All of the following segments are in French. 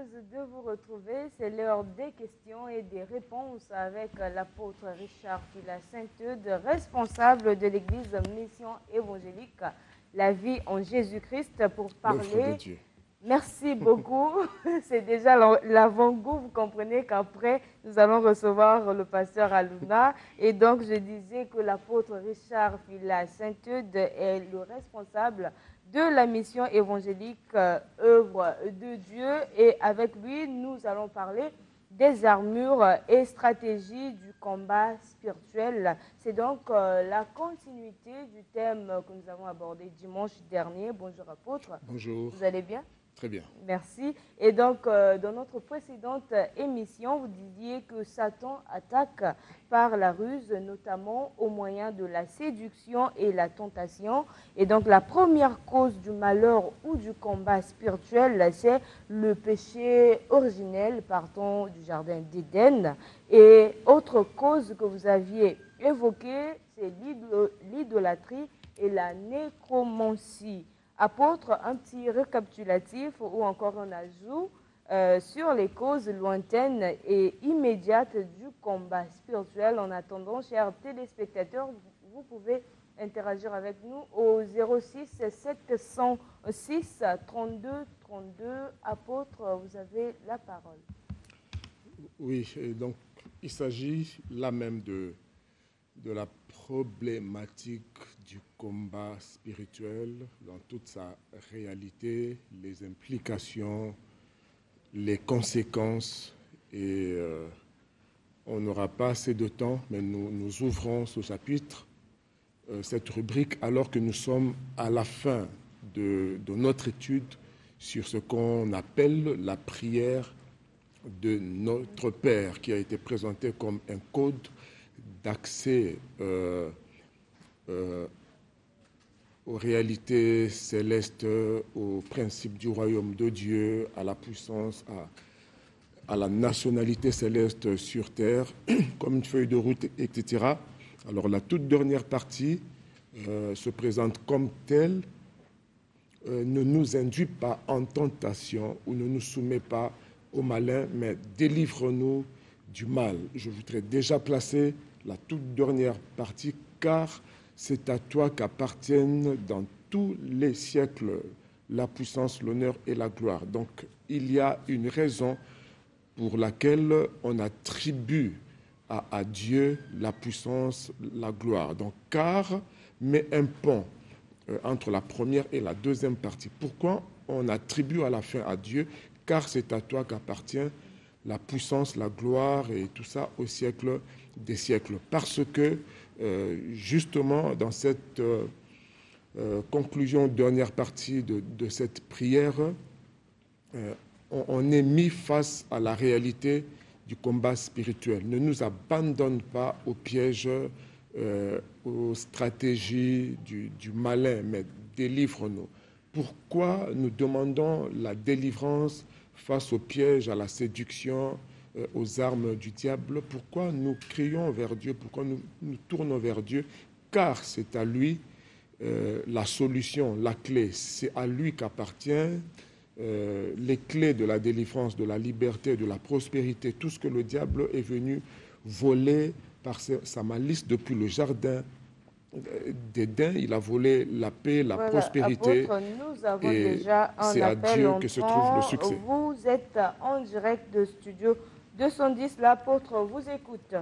heureuse de vous retrouver. C'est l'heure des questions et des réponses avec l'apôtre Richard Fila Saint-Eude, responsable de l'Église Mission Évangélique, la vie en Jésus-Christ, pour parler. De Dieu. Merci beaucoup. C'est déjà l'avant-goût. Vous comprenez qu'après, nous allons recevoir le pasteur Aluna. Et donc, je disais que l'apôtre Richard Fila Saint-Eude est le responsable de la mission évangélique œuvre de Dieu. Et avec lui, nous allons parler des armures et stratégies du combat spirituel. C'est donc la continuité du thème que nous avons abordé dimanche dernier. Bonjour apôtre. Bonjour. Vous allez bien? Très bien. Merci. Et donc, dans notre précédente émission, vous disiez que Satan attaque par la ruse, notamment au moyen de la séduction et la tentation. Et donc, la première cause du malheur ou du combat spirituel, c'est le péché originel, partant du jardin d'Éden. Et autre cause que vous aviez évoquée, c'est l'idolâtrie et la nécromancie. Apôtre, un petit récapitulatif ou encore un ajout sur les causes lointaines et immédiates du combat spirituel. En attendant, chers téléspectateurs, vous pouvez interagir avec nous au 06 706 32 32. Apôtre, vous avez la parole. Oui, et donc il s'agit là même de la problématique du combat spirituel dans toute sa réalité, les implications, les conséquences. Et on n'aura pas assez de temps, mais nous ouvrons ce chapitre, cette rubrique, alors que nous sommes à la fin de notre étude sur ce qu'on appelle la prière de notre Père, qui a été présentée comme un code d'accès aux réalités célestes, aux principes du royaume de Dieu, à la puissance, à la nationalité céleste sur terre, comme une feuille de route, etc. Alors la toute dernière partie se présente comme telle, ne nous induit pas en tentation ou ne nous soumet pas au malin, mais délivre-nous du mal. Je voudrais déjà placer la toute dernière partie, car c'est à toi qu'appartiennent dans tous les siècles la puissance, l'honneur et la gloire. Donc, il y a une raison pour laquelle on attribue à Dieu la puissance, la gloire. Donc, car met un pont entre la première et la deuxième partie. Pourquoi on attribue à la fin à Dieu? Car c'est à toi qu'appartient la puissance, la gloire et tout ça au siècle des siècles. Parce que, justement, dans cette conclusion, dernière partie de cette prière, on est mis face à la réalité du combat spirituel. Ne nous abandonne pas aux pièges, aux stratégies du malin, mais délivre-nous. Pourquoi nous demandons la délivrance face aux pièges, à la séduction, aux armes du diable? Pourquoi nous crions vers Dieu? Pourquoi nous tournons vers Dieu? Car c'est à lui la solution, la clé. C'est à lui qu'appartient les clés de la délivrance, de la liberté, de la prospérité. Tout ce que le diable est venu voler par sa malice depuis le jardin d'Éden, il a volé la paix, la prospérité. Apôtre, nous avons déjà un c'est à appel Dieu que se trouve le succès. Vous êtes en direct de Studio 210. L'apôtre vous écoute.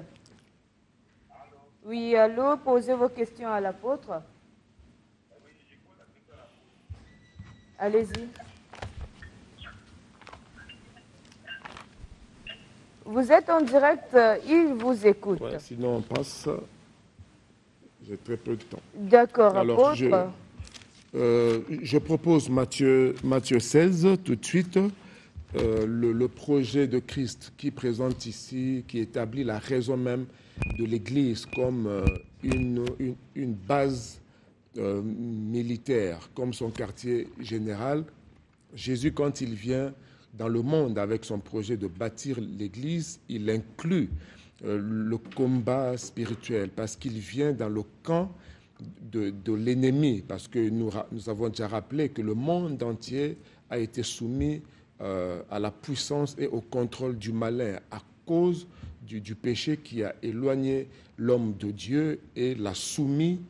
Oui, allô, posez vos questions à l'apôtre. Allez-y. Vous êtes en direct, il vous écoute. Ouais, sinon on passe. J'ai très peu de temps. D'accord, alors, apôtre. Je propose Matthieu 16 tout de suite, le projet de Christ qui présente ici, qui établit la raison même de l'Église comme une base militaire, comme son quartier général. Jésus, quand il vient dans le monde avec son projet de bâtir l'Église, il inclut le combat spirituel, parce qu'il vient dans le camp de l'ennemi, parce que nous avons déjà rappelé que le monde entier a été soumis à la puissance et au contrôle du malin à cause du péché qui a éloigné l'homme de Dieu et l'a soumis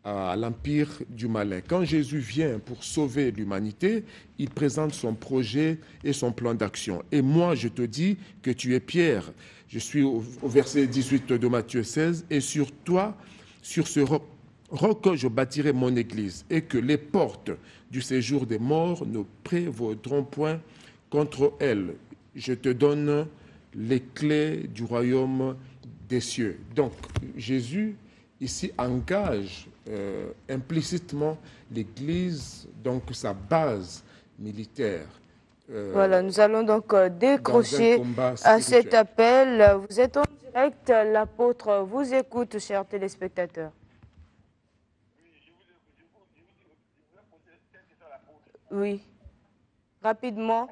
à l'empire du malin. Quand Jésus vient pour sauver l'humanité, il présente son projet et son plan d'action. Et moi, je te dis que tu es Pierre. Je suis au verset 18 de Matthieu 16. Et sur toi, sur ce roc, je bâtirai mon église, et que les portes du séjour des morts ne prévaudront point contre elle. Je te donne les clés du royaume des cieux. Donc, Jésus, ici, engage implicitement l'Église, donc sa base militaire. Voilà, nous allons donc décrocher à cet appel. Vous êtes en direct, l'apôtre vous écoute, chers téléspectateurs. Oui, rapidement.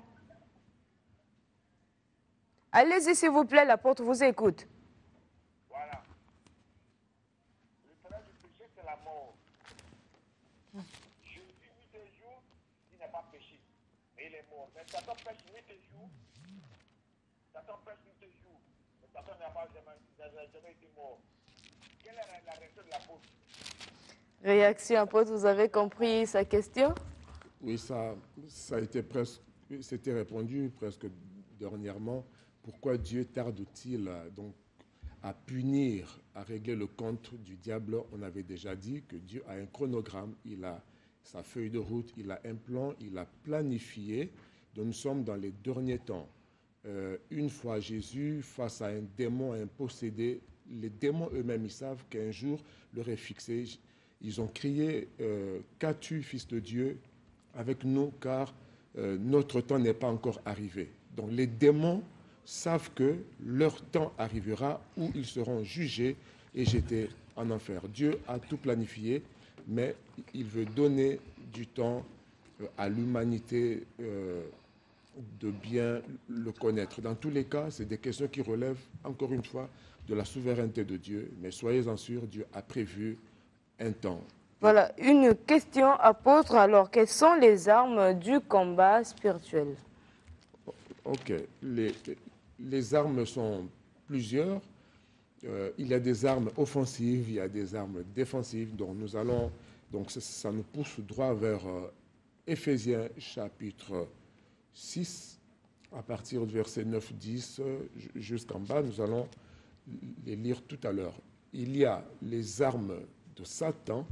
Allez-y, s'il vous plaît, l'apôtre vous écoute. Voilà. Le salaire du péché, c'est la mort. Jésus, nuit et jour, il n'a pas péché. Mais il est mort. Mais Satan pêche nuit et jour. Satan pêche nuit et jour. Mais Satan n'a jamais été mort. Quelle est la réaction de l'apôtre? Réaction, apôtre, vous avez compris sa question? Oui, ça a été presque, c'était répondu presque dernièrement. Pourquoi Dieu tarde-t-il donc à punir, à régler le compte du diable? On avait déjà dit que Dieu a un chronogramme, il a sa feuille de route, il a un plan, il a planifié. Donc nous sommes dans les derniers temps. Une fois Jésus face à un démon, un possédé, les démons eux-mêmes, ils savent qu'un jour leur est fixé. Ils ont crié qu'as-tu, fils de Dieu, avec nous, car notre temps n'est pas encore arrivé. Donc les démons savent que leur temps arrivera où ils seront jugés et jetés en enfer. Dieu a tout planifié, mais il veut donner du temps à l'humanité de bien le connaître. Dans tous les cas, c'est des questions qui relèvent, encore une fois, de la souveraineté de Dieu. Mais soyez-en sûrs, Dieu a prévu un temps. Voilà, une question, apôtre. Alors, quelles sont les armes du combat spirituel? Ok, les armes sont plusieurs. Il y a des armes offensives, il y a des armes défensives. Donc nous allons, donc ça nous pousse droit vers Éphésiens chapitre 6, à partir du verset 9-10 jusqu'en bas. Nous allons les lire tout à l'heure. Il y a les armes de Satan,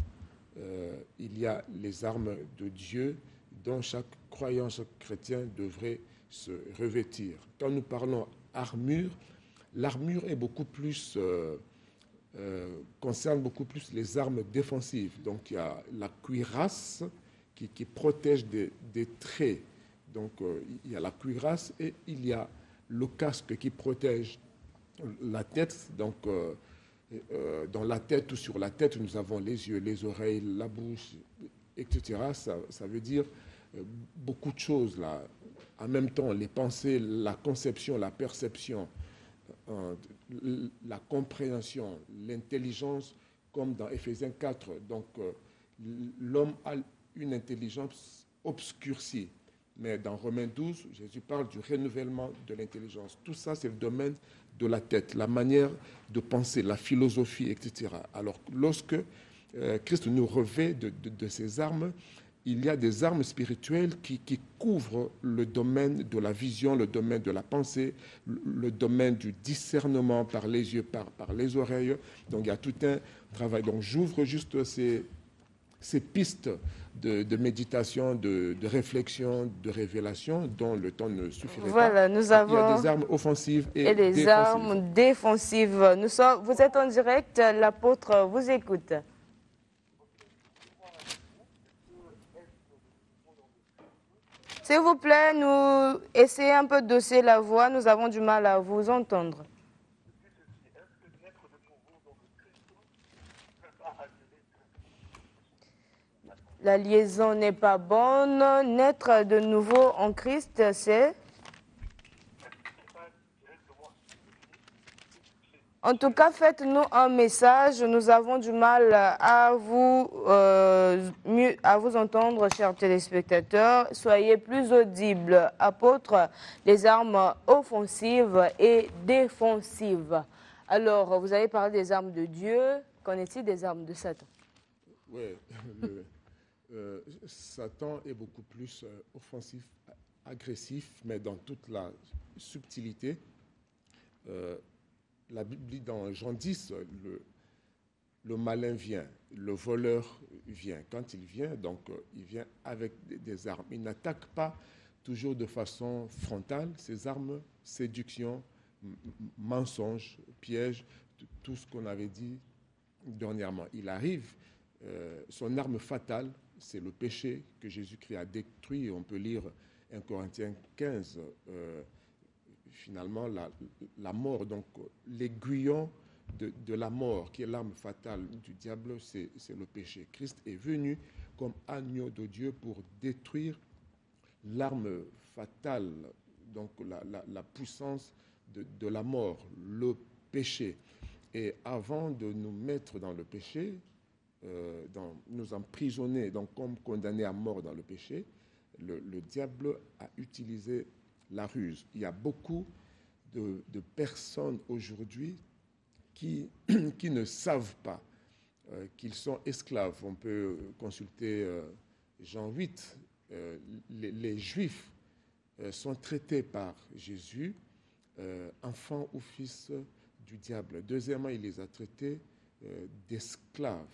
il y a les armes de Dieu dont chaque croyant, chaque chrétien devrait se revêtir. Quand nous parlons armure, l'armure est beaucoup plus, concerne beaucoup plus les armes défensives. Donc il y a la cuirasse qui protège des traits. Donc il y a la cuirasse et il y a le casque qui protège la tête. Donc dans la tête ou sur la tête, nous avons les yeux, les oreilles, la bouche, etc. Ça veut dire beaucoup de choses là. En même temps, les pensées, la conception, la perception, la compréhension, l'intelligence, comme dans Éphésiens 4. Donc, l'homme a une intelligence obscurcie. Mais dans Romains 12, Jésus parle du renouvellement de l'intelligence. Tout ça, c'est le domaine de la tête, la manière de penser, la philosophie, etc. Alors, lorsque Christ nous revêt de ces armes, il y a des armes spirituelles qui couvrent le domaine de la vision, le domaine de la pensée, le domaine du discernement par les yeux, par les oreilles. Donc il y a tout un travail. Donc j'ouvre juste ces pistes de méditation, de réflexion, de révélation, dont le temps ne suffirait voilà, pas. Nous avons il y a des armes offensives et des défensives. armes défensives. Vous êtes en direct, l'apôtre vous écoute. S'il vous plaît, nous essayez un peu de doser la voix, nous avons du mal à vous entendre. La liaison n'est pas bonne. Naître de nouveau en Christ, c'est... En tout cas, faites-nous un message. Nous avons du mal à vous entendre, chers téléspectateurs. Soyez plus audibles. Apôtre, les armes offensives et défensives. Alors, vous avez parlé des armes de Dieu. Qu'en est-il des armes de Satan? Oui, Satan est beaucoup plus offensif, agressif, mais dans toute la subtilité. La Bible dit dans Jean 10, le malin vient, le voleur vient. Quand il vient, donc il vient avec des armes. Il n'attaque pas toujours de façon frontale. Ses armes, séduction, mensonge, piège, tout ce qu'on avait dit dernièrement. Il arrive, son arme fatale, c'est le péché que Jésus-Christ a détruit. On peut lire 1 Corinthiens 15, finalement la mort, donc l'aiguillon de la mort, qui est l'arme fatale du diable, c'est le péché. Christ est venu comme agneau de Dieu pour détruire l'arme fatale, donc la puissance de la mort, le péché. Et avant de nous mettre dans le péché, nous emprisonner, donc comme condamnés à mort dans le péché, le diable a utilisé la ruse. Il y a beaucoup de personnes aujourd'hui qui ne savent pas qu'ils sont esclaves. On peut consulter Jean 8. Les Juifs sont traités par Jésus, enfants ou fils du diable. Deuxièmement, il les a traités d'esclaves.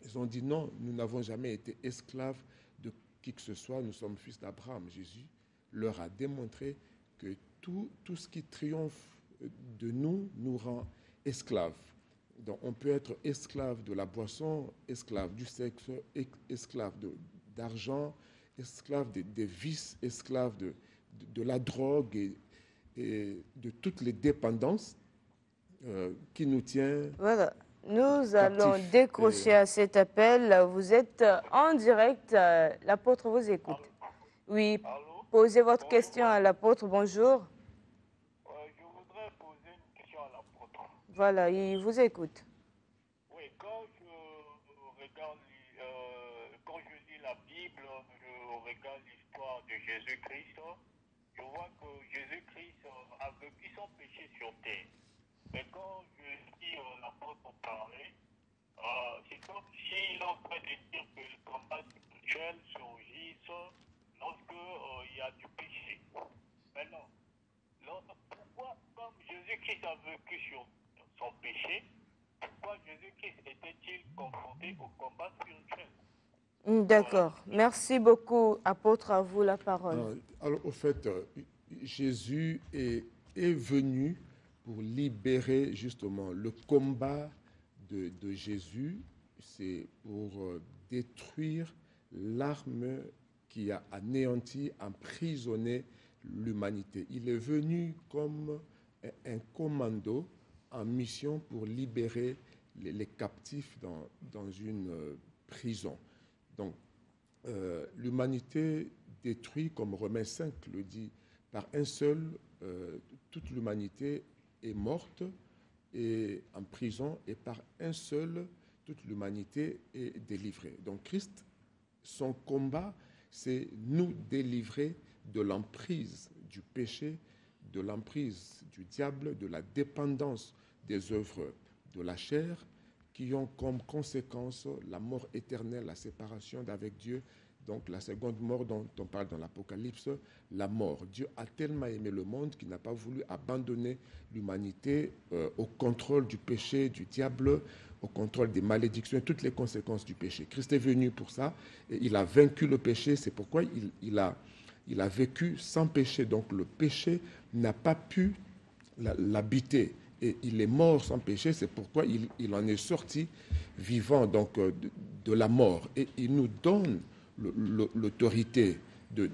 Ils ont dit non, nous n'avons jamais été esclaves de qui que ce soit, nous sommes fils d'Abraham. Jésus leur a démontré que tout ce qui triomphe de nous rend esclaves. Donc on peut être esclave de la boisson, esclave du sexe, esclave d'argent, esclave des vices, esclave de la drogue et de toutes les dépendances qui nous tiennent. Voilà. Nous allons décrocher à cet appel. Vous êtes en direct. L'apôtre vous écoute. Oui, posez votre question à l'apôtre. Bonjour. Je voudrais poser une question à l'apôtre. Voilà, il vous écoute. Oui, quand je lis la Bible, je regarde l'histoire de Jésus-Christ, je vois que Jésus-Christ a vécu son péché sur terre. Mais quand je lis l'apôtre parler, c'est comme s'il est en train de dire que le combat spirituel surgisse lorsqu'il y a du péché. Maintenant, pourquoi, comme Jésus-Christ a vécu sur son péché, pourquoi Jésus-Christ était-il confronté au combat spirituel? D'accord. Merci beaucoup, apôtre. À vous la parole. Alors, au fait, Jésus est venu pour libérer justement le combat de Jésus. C'est pour détruire l'arme qui a anéanti, emprisonné l'humanité. Il est venu comme un commando en mission pour libérer les captifs dans une prison. Donc, l'humanité détruite, comme Romains 5 le dit, par un seul, toute l'humanité est morte et en prison, et par un seul, toute l'humanité est délivrée. Donc, Christ, son combat, c'est nous délivrer de l'emprise du péché, de l'emprise du diable, de la dépendance des œuvres de la chair, qui ont comme conséquence la mort éternelle, la séparation d'avec Dieu. Donc la seconde mort dont on parle dans l'Apocalypse, la mort. Dieu a tellement aimé le monde qu'il n'a pas voulu abandonner l'humanité au contrôle du péché, du diable, au contrôle des malédictions et toutes les conséquences du péché. Christ est venu pour ça et il a vaincu le péché. C'est pourquoi il a vécu sans péché. Donc le péché n'a pas pu l'habiter. Et il est mort sans péché, c'est pourquoi il en est sorti vivant donc, de la mort. Et il nous donne l'autorité de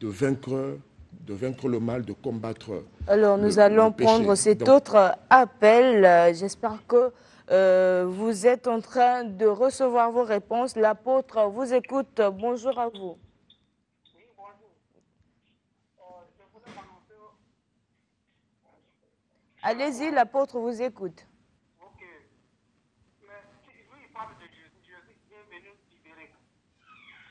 vaincre le mal, de combattre. Alors, nous allons prendre cet autre appel. J'espère que vous êtes en train de recevoir vos réponses. L'apôtre vous écoute. Bonjour à vous. Oui, bonjour. Je voulais m'annoncer. Allez-y, l'apôtre vous écoute. Ok. Mais lui, il parle de Jésus. Jésus est venu libérer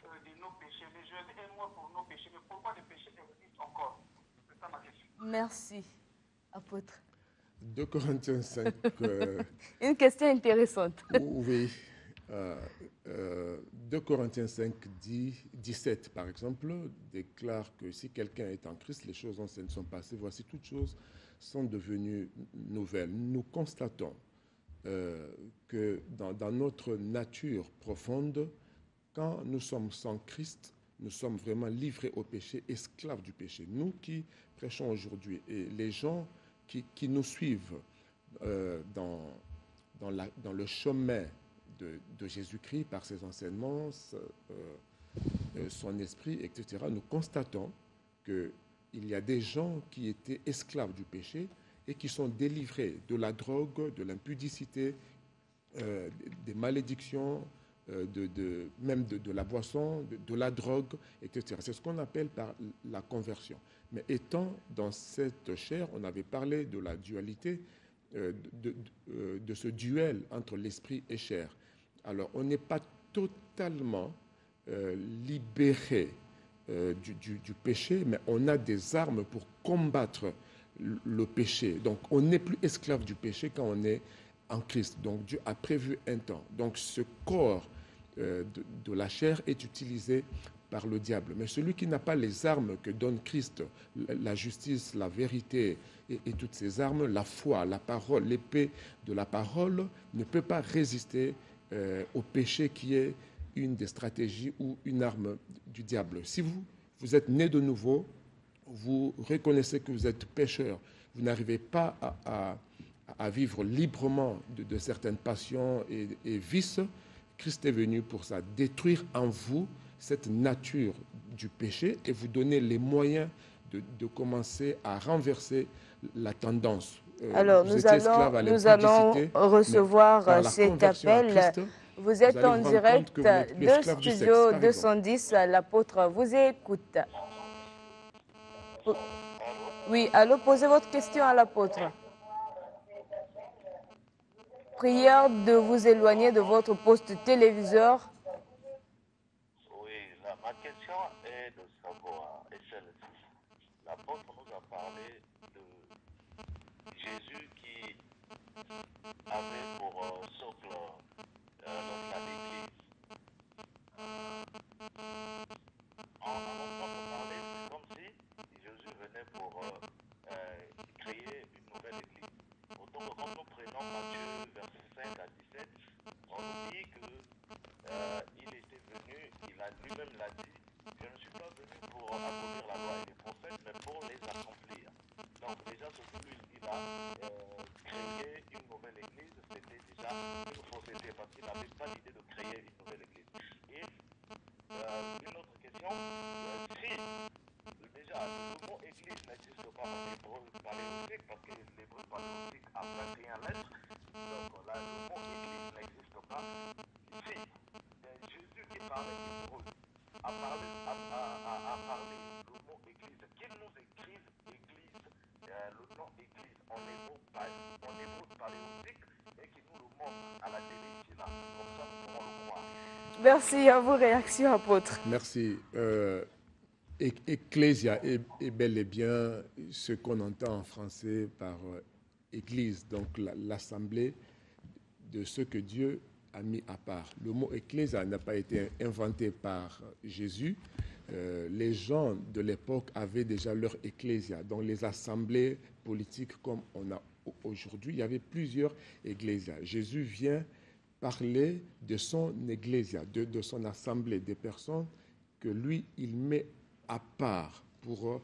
de nos péchés. Mais Jésus est mort pour nos péchés. Mais pourquoi les péchés existent encore? C'est ça ma question. Merci, apôtre. 2 Corinthiens 5, Une question intéressante. oui. 2 Corinthiens 5, 17, par exemple, déclare que si quelqu'un est en Christ, les choses anciennes sont passées. Voici, toutes choses sont devenues nouvelles. Nous constatons que dans notre nature profonde, quand nous sommes sans Christ, nous sommes vraiment livrés au péché, esclaves du péché. Nous qui prêchons aujourd'hui et les gens qui nous suivent dans le chemin de Jésus-Christ par ses enseignements, son esprit, etc., nous constatons qu'il y a des gens qui étaient esclaves du péché et qui sont délivrés de la drogue, de l'impudicité, des malédictions, même de la boisson, de la drogue, etc. C'est ce qu'on appelle par la conversion. Mais étant dans cette chair, on avait parlé de la dualité, de ce duel entre l'esprit et chair. Alors, on n'est pas totalement libéré du péché, mais on a des armes pour combattre le péché. Donc, on n'est plus esclave du péché quand on est en Christ. Donc, Dieu a prévu un temps. Donc, ce corps de la chair est utilisé par le diable. Mais celui qui n'a pas les armes que donne Christ, la justice, la vérité et toutes ces armes, la foi, la parole, l'épée de la parole, ne peut pas résister au péché qui est une des stratégies ou une arme du diable. Si vous êtes né de nouveau, vous reconnaissez que vous êtes pécheur, vous n'arrivez pas à vivre librement de certaines passions et vices, Christ est venu pour ça, détruire en vous cette nature du péché et vous donner les moyens de commencer à renverser la tendance. Alors, nous allons recevoir cet appel. Christ, vous êtes en direct de Studio 210. L'apôtre vous écoute. Oui, allô, posez votre question à l'apôtre. Prière de vous éloigner de votre poste téléviseur. Oui, ma question est de savoir, et celle-ci. L'apôtre nous a parlé de Jésus qui avait pour socle l'Église. En entendant parler, c'est comme si Jésus venait pour créer une nouvelle Église. Autant que quand nous prenons Matthieu, versets 5 à 17, on nous dit qu'il était venu, lui-même l'a dit, je ne suis pas venu pour abolir la loi et les prophètes, mais pour les accomplir. Donc déjà, ce que lui dit là, créer une nouvelle église, c'était déjà une fausseté, parce qu'il n'avait pas l'idée de créer une nouvelle église. Et une autre question, si déjà le mot église n'existe pas en hébreu paléolithique, parce que l'hébreu paléolithique a 21 lettres, donc là le mot église n'existe pas. Si Jésus qui parlait hébreu a parlé le mot église, qu'il nous écrive église, le nom église en hébreu paléolithique et qu'il nous le montre à la télé ici là, comme ça nous pourrons le croire. Merci à vos réactions, apôtre. Merci. Ecclésia est bel et bien ce qu'on entend en français par église, donc l'assemblée de ce que Dieu a mis à part. Le mot ecclésia n'a pas été inventé par Jésus. Les gens de l'époque avaient déjà leur ecclésia, donc les assemblées politiques comme on a aujourd'hui. Il y avait plusieurs ecclésias. Jésus vient parler de son ecclésia, de son assemblée, des personnes que lui, il met à part pour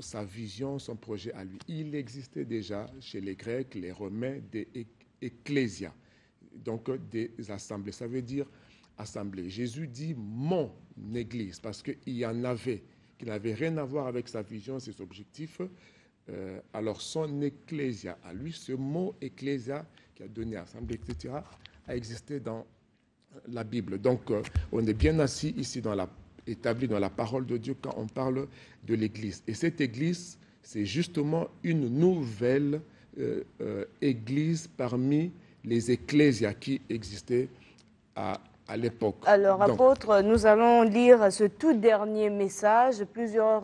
sa vision, son projet à lui. Il existait déjà chez les Grecs, les Romains, des ecclésias, donc des assemblées. Ça veut dire assemblée. Jésus dit mon église, parce qu'il y en avait qui n'avaient rien à voir avec sa vision, ses objectifs. Alors son ecclésia, à lui, ce mot ecclésia qui a donné assemblée, etc., a existé dans la Bible. Donc on est bien assis ici établi dans la parole de Dieu quand on parle de l'église. Et cette église, c'est justement une nouvelle église parmi les ecclésias qui existaient à l'époque. Alors, apôtre, nous allons lire ce tout dernier message. Plusieurs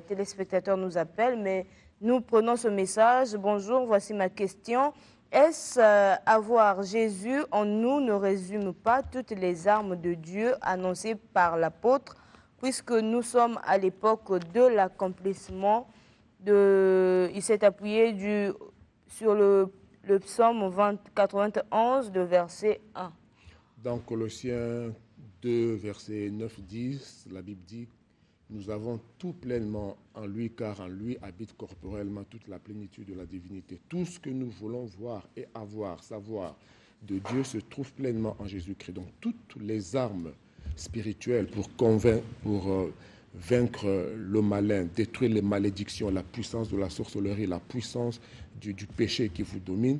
téléspectateurs nous appellent, mais nous prenons ce message. Bonjour, voici ma question. Est-ce avoir Jésus en nous ne résume pas toutes les armes de Dieu annoncées par l'apôtre, puisque nous sommes à l'époque de l'accomplissement il s'est appuyé sur le psaume 91, de verset 1. Dans Colossiens 2, verset 9-10, la Bible dit « Nous avons tout pleinement en lui, car en lui habite corporellement toute la plénitude de la divinité. Tout ce que nous voulons voir et savoir de Dieu se trouve pleinement en Jésus-Christ. » Donc toutes les armes spirituelles pour vaincre le malin, détruire les malédictions, la puissance de la sorcellerie, la puissance du péché qui vous domine,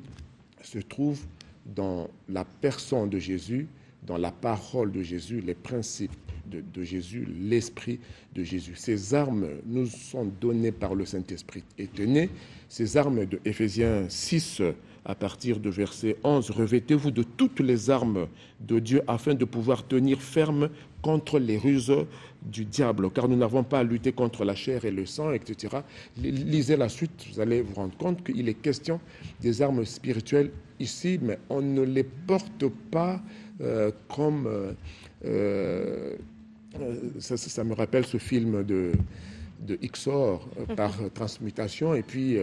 se trouvent dans la personne de Jésus, dans la parole de Jésus, les principes de Jésus, l'esprit de Jésus. Ces armes nous sont données par le Saint-Esprit. Et tenez, ces armes de Éphésiens 6, à partir de verset 11, revêtez-vous de toutes les armes de Dieu afin de pouvoir tenir ferme contre les ruses du diable, car nous n'avons pas à lutter contre la chair et le sang, etc. Lisez la suite, vous allez vous rendre compte qu'il est question des armes spirituelles ici, mais on ne les porte pas comme... ça me rappelle ce film de Xor par transmutation, et puis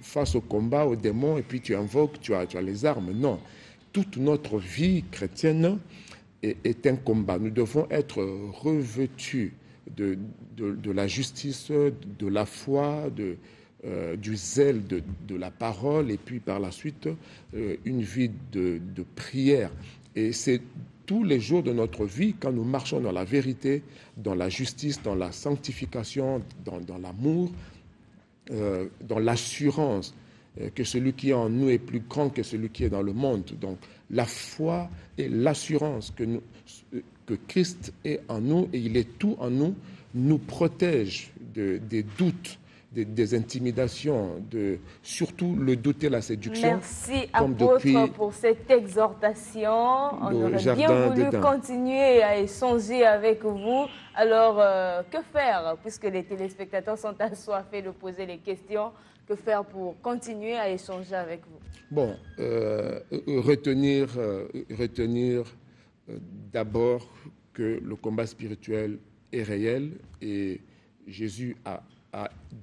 face au combat, au démon, et puis tu invoques, tu as les armes. Non, toute notre vie chrétienne est un combat. Nous devons être revêtus de la justice, de la foi, du zèle de la parole, et puis par la suite une vie de prière. Et c'est tous les jours de notre vie, quand nous marchons dans la vérité, dans la justice, dans la sanctification, dans l'amour, dans l'assurance que celui qui est en nous est plus grand que celui qui est dans le monde. Donc la foi et l'assurance que Christ est en nous et il est tout en nous, nous protège des doutes, des intimidations, surtout le doute et la séduction. Merci, apôtre, pour cette exhortation. On aurait bien voulu continuer à échanger avec vous. Alors, que faire, puisque les téléspectateurs sont assoiffés de poser les questions, que faire pour continuer à échanger avec vous? Bon, retenir d'abord que le combat spirituel est réel et Jésus a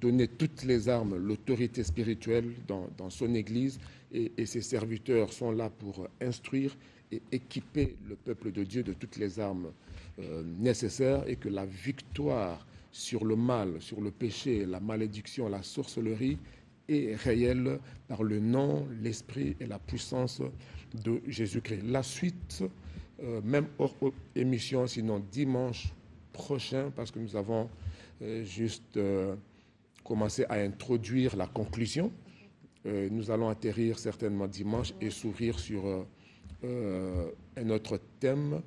donné toutes les armes, l'autorité spirituelle dans son Église et ses serviteurs sont là pour instruire et équiper le peuple de Dieu de toutes les armes nécessaires et que la victoire sur le mal, sur le péché, la malédiction, la sorcellerie est réelle par le nom, l'esprit et la puissance de Jésus-Christ. La suite, même hors émission, sinon dimanche prochain, parce que nous avons juste commencé à introduire la conclusion. Nous allons atterrir certainement dimanche et s'ouvrir sur un autre thème.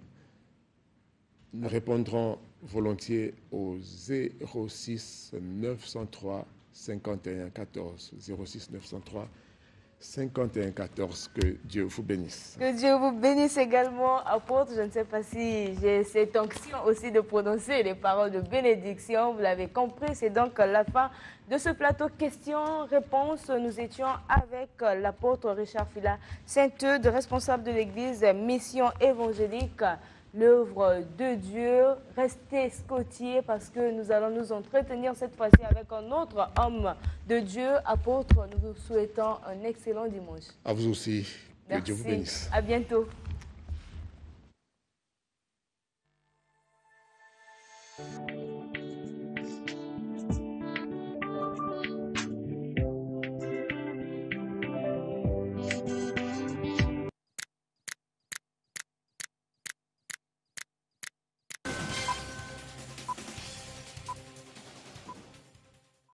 Nous répondrons volontiers au 06 903 51 14. 06 903 51 14. Que Dieu vous bénisse. Que Dieu vous bénisse également, apôtre. Je ne sais pas si j'ai cette onction aussi de prononcer les paroles de bénédiction. Vous l'avez compris, c'est donc la fin de ce plateau questions-réponses. Nous étions avec l'apôtre Richard Fila Saint-Eudes, responsable de l'église Mission Évangélique, l'œuvre de Dieu. Restez scottiers parce que nous allons nous entretenir cette fois-ci avec un autre homme de Dieu. Apôtre, nous vous souhaitons un excellent dimanche. À vous aussi. Que Merci. Dieu vous bénisse. À bientôt.